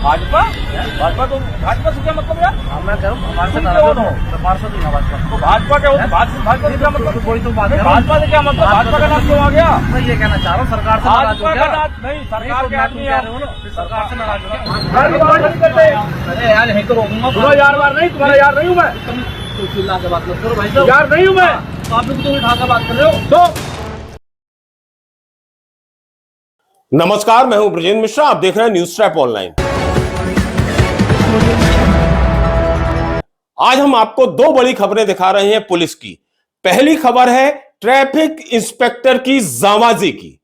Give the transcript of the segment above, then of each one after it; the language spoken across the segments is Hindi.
भाजपा भाजपा तो भाजपा से क्या मतलब यार? मैं कह रहा हूँ हमारे से तुम नाराज कौन हो? हो पार्षद ही ना भाजपा। तो भाजपा क्या होती? भाजपा से क्या मतलब? वही तो बात है। भाजपा से क्या मतलब? भाजपा का नाम क्यों आ गया? मैं ये कहना चाह रहा हूँ सरकार से नाराज हो भाजपा क्या? का नाम नहीं, सरकार के आदमी कह आप। रहे हो ना, सरकार से नाराज हो क्या? अरे यार यहीं तो रोकूंगा। तुम्हारा यार वार नहीं, तुम्हारा यार नहीं हूँ मैं। तुम चिल्ला के बात मत करो भाई साहब। यार नहीं हूँ मैं। तो आप लोग तो उठा के बात कर रहे हो। तो नमस्कार, मैं हूं ब्रजेंद्र मिश्रा। आप देख रहे हैं न्यूज ट्रैप ऑनलाइन। आज हम आपको दो बड़ी खबरें दिखा रहे हैं पुलिस की। पहली खबर है ट्रैफिक इंस्पेक्टर की जांबाजी की।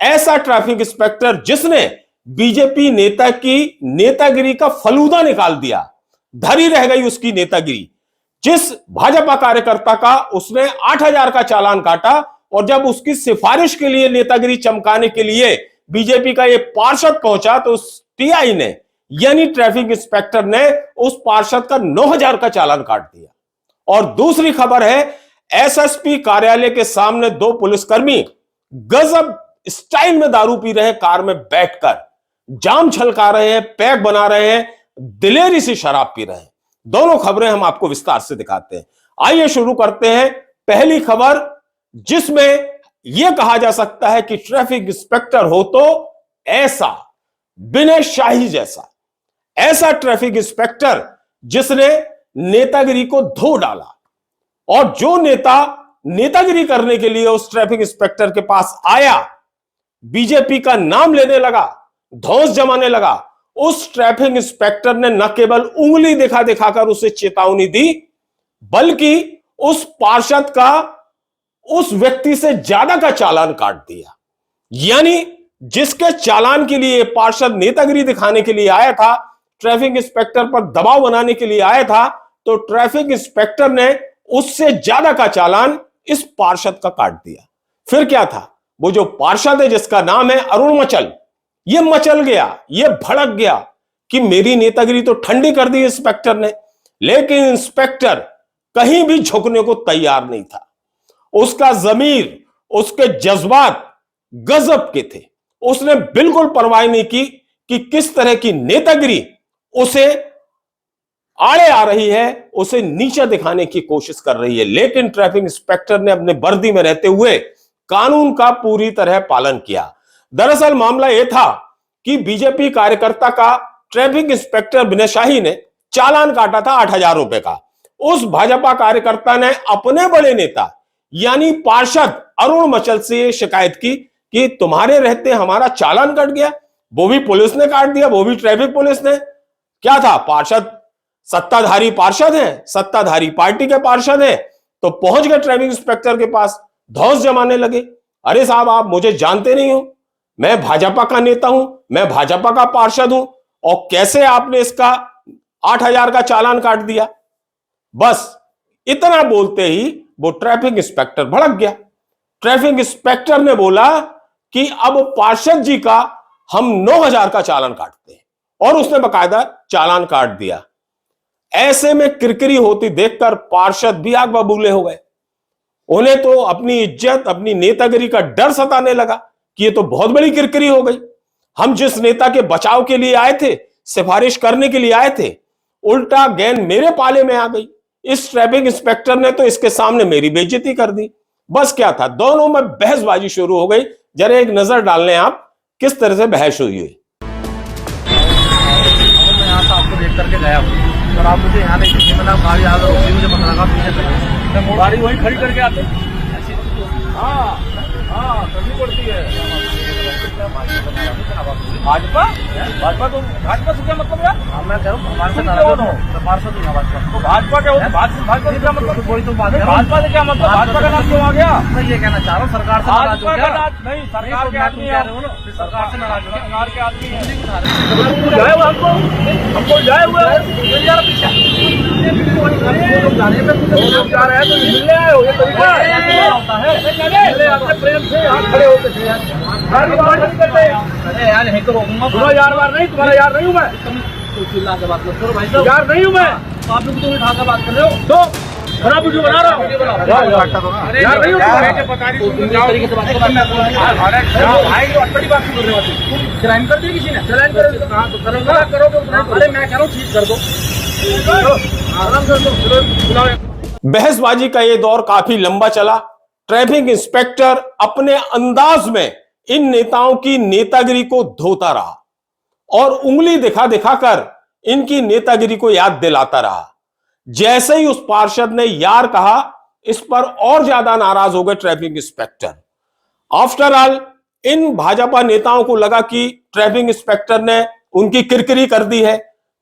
ऐसा ट्रैफिक इंस्पेक्टर जिसने बीजेपी नेता की नेतागिरी का फलूदा निकाल दिया, धरी रह गई उसकी नेतागिरी। जिस भाजपा कार्यकर्ता का उसने 8,000 का चालान काटा और जब उसकी सिफारिश के लिए नेतागिरी चमकाने के लिए बीजेपी का ये पार्षद पहुंचा तो उस टीआई ने यानी ट्रैफिक इंस्पेक्टर ने उस पार्षद का 9,000 का चालान काट दिया। और दूसरी खबर है एसएसपी कार्यालय के सामने दो पुलिसकर्मी गजब स्टाइल में दारू पी रहे, कार में बैठकर जाम छलका रहे हैं, पैक बना रहे हैं, दिलेरी से शराब पी रहे हैं। दोनों खबरें हम आपको विस्तार से दिखाते हैं। आइए शुरू करते हैं। पहली खबर जिसमें यह कहा जा सकता है कि ट्रैफिक इंस्पेक्टर हो तो ऐसा विनय शाही जैसा, ऐसा ट्रैफिक इंस्पेक्टर जिसने नेतागिरी को धो डाला। और जो नेता नेतागिरी करने के लिए उस ट्रैफिक इंस्पेक्टर के पास आया, बीजेपी का नाम लेने लगा, धौंस जमाने लगा, उस ट्रैफिक इंस्पेक्टर ने न केवल उंगली दिखा दिखाकर उसे चेतावनी दी, बल्कि उस पार्षद का उस व्यक्ति से ज्यादा का चालान काट दिया। यानी जिसके चालान के लिए पार्षद नेतागिरी दिखाने के लिए आया था, ट्रैफिक इंस्पेक्टर पर दबाव बनाने के लिए आया था, तो ट्रैफिक इंस्पेक्टर ने उससे ज्यादा का चालान इस पार्षद का काट दिया। फिर क्या था, वो जो पार्षद है जिसका नाम है अरुण मचल, ये मचल गया, ये भड़क गया कि मेरी नेतागिरी तो ठंडी कर दी इंस्पेक्टर ने। लेकिन इंस्पेक्टर कहीं भी झुकने को तैयार नहीं था। उसका जमीर, उसके जज्बात गजब के थे। उसने बिल्कुल परवाह नहीं की कि किस तरह की नेतागिरी उसे आड़े आ रही है, उसे नीचे दिखाने की कोशिश कर रही है। लेकिन ट्रैफिक इंस्पेक्टर ने अपने वर्दी में रहते हुए कानून का पूरी तरह पालन किया। दरअसल मामला यह था कि बीजेपी कार्यकर्ता का ट्रैफिक इंस्पेक्टर विनय शाही ने चालान काटा था 8,000 रुपए का। उस भाजपा कार्यकर्ता ने अपने बड़े नेता यानी पार्षद अरुण मचल से शिकायत की कि तुम्हारे रहते हमारा चालान कट गया। वो भी पुलिस ने काट दिया, वो भी ट्रैफिक पुलिस ने। क्या था, पार्षद सत्ताधारी पार्षद है, सत्ताधारी पार्टी के पार्षद है, तो पहुंच गए ट्रैफिक इंस्पेक्टर के पास, धौंस जमाने लगे। अरे साहब, आप मुझे जानते नहीं हो, मैं भाजपा का नेता हूं, मैं भाजपा का पार्षद हूं, और कैसे आपने इसका 8,000 का चालान काट दिया। बस इतना बोलते ही वो ट्रैफिक इंस्पेक्टर भड़क गया। ट्रैफिक इंस्पेक्टर ने बोला कि अब पार्षद जी का हम 9,000 का चालान काटते हैं, और उसने बकायदा चालान काट दिया। ऐसे में किरकिरी होती देखकर पार्षद भी आग बबूले हो गए। उन्हें तो अपनी इज्जत, अपनी नेतागिरी का डर सताने लगा कि ये तो बहुत बड़ी किरकिरी हो गई। हम जिस नेता के बचाव के लिए आए थे, सिफारिश करने के लिए आए थे, उल्टा गेंद मेरे पाले में आ गई। इस ट्रैफिक इंस्पेक्टर ने तो इसके सामने मेरी बेइज्जती कर दी। बस क्या था, दोनों में बहसबाजी शुरू हो गई। जरा एक नजर डाल लें आप किस तरह से बहस हुई है। मैं यहाँ से आपको देख करके गया हूँ और आप मुझे यहाँ नहीं दिखे। मैंने गाड़ी आगे रोकी, मुझे पता लगा पीछे मैं गाड़ी वहीं खड़ी करके आते। हाँ हाँ, करनी पड़ती है। भाजपा भाजपा तो भाजपा से क्या मतलब यार? मैं कह रहा हूँ हमारे से तुम नाराज कौन हो हो? पार्षद ही ना भाजपा। तो भाजपा क्या होती? भाजपा से क्या मतलब? वही तो बात है। भाजपा से क्या मतलब? भाजपा का नाम क्यों आ गया? मैं ये कहना चाह रहा हूँ सरकार से नाराज हो भाजपा क्या? का नाम नहीं, सरकार के आदमी कह रहे हो ना, सरकार से नाराज हो क्या? सरकार के आदमी है। जाए हुआ हमको जाए हुआ है पीछे लोग जा रहे हैं, लोग जा रहे हैं तो मिलने आए हो। ये तरीका होता है, मिलने आते प्रेम से यहाँ खड़े होते थे। अरे यार यहीं तो रोकूंगा। तुम्हारा यार वार नहीं, तुम्हारा यार नहीं हूँ मैं। तुम चिल्ला के बात मत करो भाई साहब। यार नहीं हूँ मैं। तो आप लोग तो उठा के बात कर रहे हो। तो खराब वीडियो बना रहा हूँ। यार नहीं भाई तो बड़ी बात बोल रहे हो। क्राइम कर दिया किसी ने? चलान करो। हाँ तो करोगे। अरे मैं कह रहा हूँ ठीक कर दो, आराम कर दो, बुलाओ। बहसबाजी का ये दौर काफी लंबा चला। ट्रैफिक इंस्पेक्टर अपने अंदाज में इन नेताओं की नेतागिरी को धोता रहा और उंगली दिखा दिखाकर इनकी नेतागिरी को याद दिलाता रहा। जैसे ही उस पार्षद ने यार कहा, इस पर और ज्यादा नाराज हो गए traffic inspector. After all in Bhajpa नेताओं को लगा कि ट्रैफिक इंस्पेक्टर ने उनकी किरकिरी कर दी है,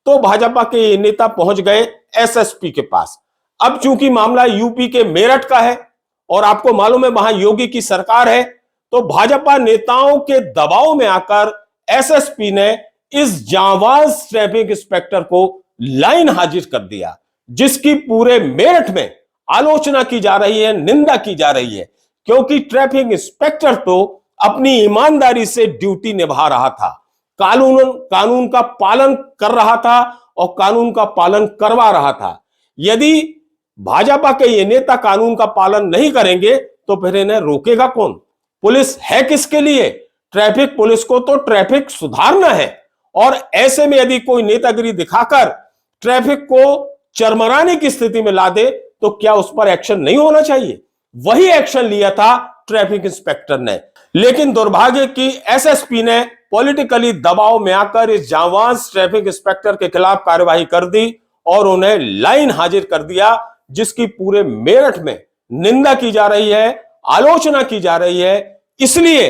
तो भाजपा के ये नेता पहुंच गए एसएसपी के पास। अब चूंकि मामला यूपी के मेरठ का है और आपको मालूम है वहां योगी की सरकार है, तो भाजपा नेताओं के दबाव में आकर एसएसपी ने इस जांबाज ट्रैफिक इंस्पेक्टर को लाइन हाजिर कर दिया, जिसकी पूरे मेरठ में आलोचना की जा रही है, निंदा की जा रही है, क्योंकि ट्रैफिक इंस्पेक्टर तो अपनी ईमानदारी से ड्यूटी निभा रहा था, कानून का पालन कर रहा था और कानून का पालन करवा रहा था। यदि भाजपा के ये नेता कानून का पालन नहीं करेंगे तो फिर इन्हें रोकेगा कौन? पुलिस है किसके लिए? ट्रैफिक पुलिस को तो ट्रैफिक सुधारना है, और ऐसे में यदि कोई नेतागिरी दिखाकर ट्रैफिक को चरमराने की स्थिति में ला दे तो क्या उस पर एक्शन नहीं होना चाहिए? वही एक्शन लिया था ट्रैफिक इंस्पेक्टर ने। लेकिन दुर्भाग्य की एसएसपी ने पॉलिटिकली दबाव में आकर इस जांबाज ट्रैफिक इंस्पेक्टर के खिलाफ कार्यवाही कर दी और उन्हें लाइन हाजिर कर दिया, जिसकी पूरे मेरठ में निंदा की जा रही है, आलोचना की जा रही है, इसलिए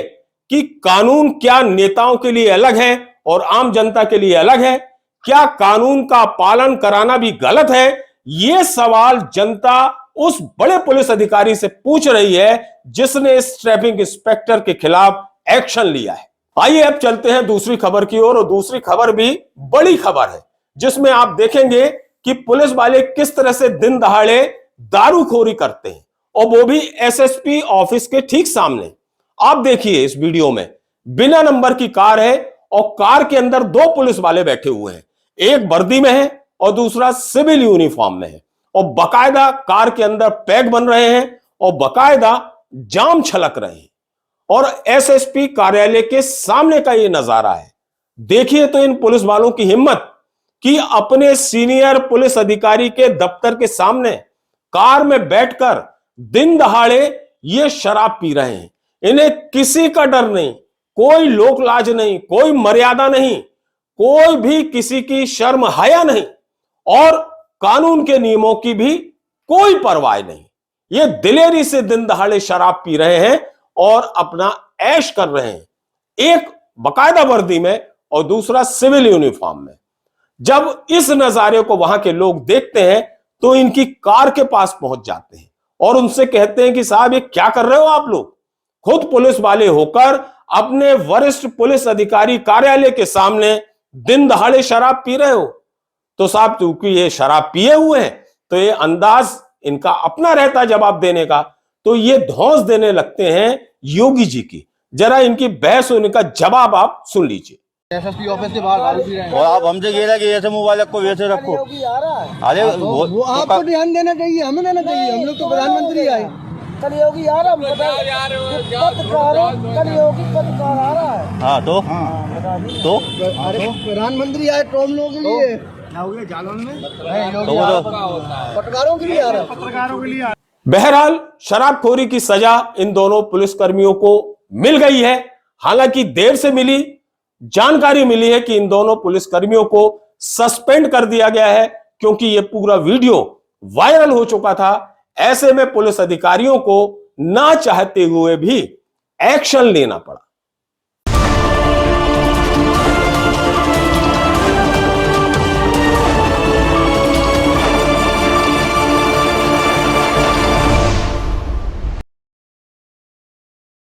कि कानून क्या नेताओं के लिए अलग है और आम जनता के लिए अलग है? क्या कानून का पालन कराना भी गलत है? यह सवाल जनता उस बड़े पुलिस अधिकारी से पूछ रही है जिसने इस ट्रैफिक इंस्पेक्टर के खिलाफ एक्शन लिया है। आइए अब चलते हैं दूसरी खबर की ओर, और दूसरी खबर भी बड़ी खबर है, जिसमें आप देखेंगे कि पुलिस वाले किस तरह से दिन दहाड़े दारूखोरी करते हैं, और वो भी एसएसपी ऑफिस के ठीक सामने। आप देखिए इस वीडियो में, बिना नंबर की कार है और कार के अंदर दो पुलिस वाले बैठे हुए हैं, एक वर्दी में है और दूसरा सिविल यूनिफॉर्म में है, और बकायदा कार के अंदर पैक बन रहे हैं और बकायदा जाम छलक रहे हैं, और एसएसपी कार्यालय के सामने का यह नजारा है। देखिए तो इन पुलिस वालों की हिम्मत कि अपने सीनियर पुलिस अधिकारी के दफ्तर के सामने कार में बैठकर दिन दहाड़े ये शराब पी रहे हैं। इन्हें किसी का डर नहीं, कोई लोक लाज नहीं, कोई मर्यादा नहीं, कोई भी किसी की शर्म हया नहीं, और कानून के नियमों की भी कोई परवाह नहीं। ये दिलेरी से दिन दहाड़े शराब पी रहे हैं और अपना ऐश कर रहे हैं, एक बकायदा वर्दी में और दूसरा सिविल यूनिफॉर्म में। जब इस नजारे को वहां के लोग देखते हैं तो इनकी कार के पास पहुंच जाते हैं और उनसे कहते हैं कि साहब ये क्या कर रहे हो आप लोग? खुद पुलिस वाले होकर अपने वरिष्ठ पुलिस अधिकारी कार्यालय के सामने दिन दहाड़े शराब पी रहे हो? तो साहब क्योंकि ये शराब पिए हुए हैं तो ये अंदाज इनका अपना रहता है जवाब देने का, तो ये धौंस देने लगते हैं योगी जी की। जरा इनकी बहस और इनका जवाब आप सुन लीजिए। एसएसपी ऑफिस के बाहर दारू पी रहे हैं और आप हमसे कह रहे हैं कि ऐसे मोबाइल रखो वैसे रखो। अरे वो आपको ध्यान देना चाहिए, हमें देना चाहिए। हम लोग तो प्रधानमंत्री आए। कल योगी आ रहा है, कल योगी पत्रकार आ रहा है। हाँ तो अरे प्रधानमंत्री आए तो हम लोगों के लिए पत्रकारों के लिए आ रहा है। बहरहाल शराबखोरी की सजा इन दोनों पुलिसकर्मियों को मिल गई है। हालांकि देर से मिली, जानकारी मिली है कि इन दोनों पुलिसकर्मियों को सस्पेंड कर दिया गया है, क्योंकि यह पूरा वीडियो वायरल हो चुका था। ऐसे में पुलिस अधिकारियों को ना चाहते हुए भी एक्शन लेना पड़ा।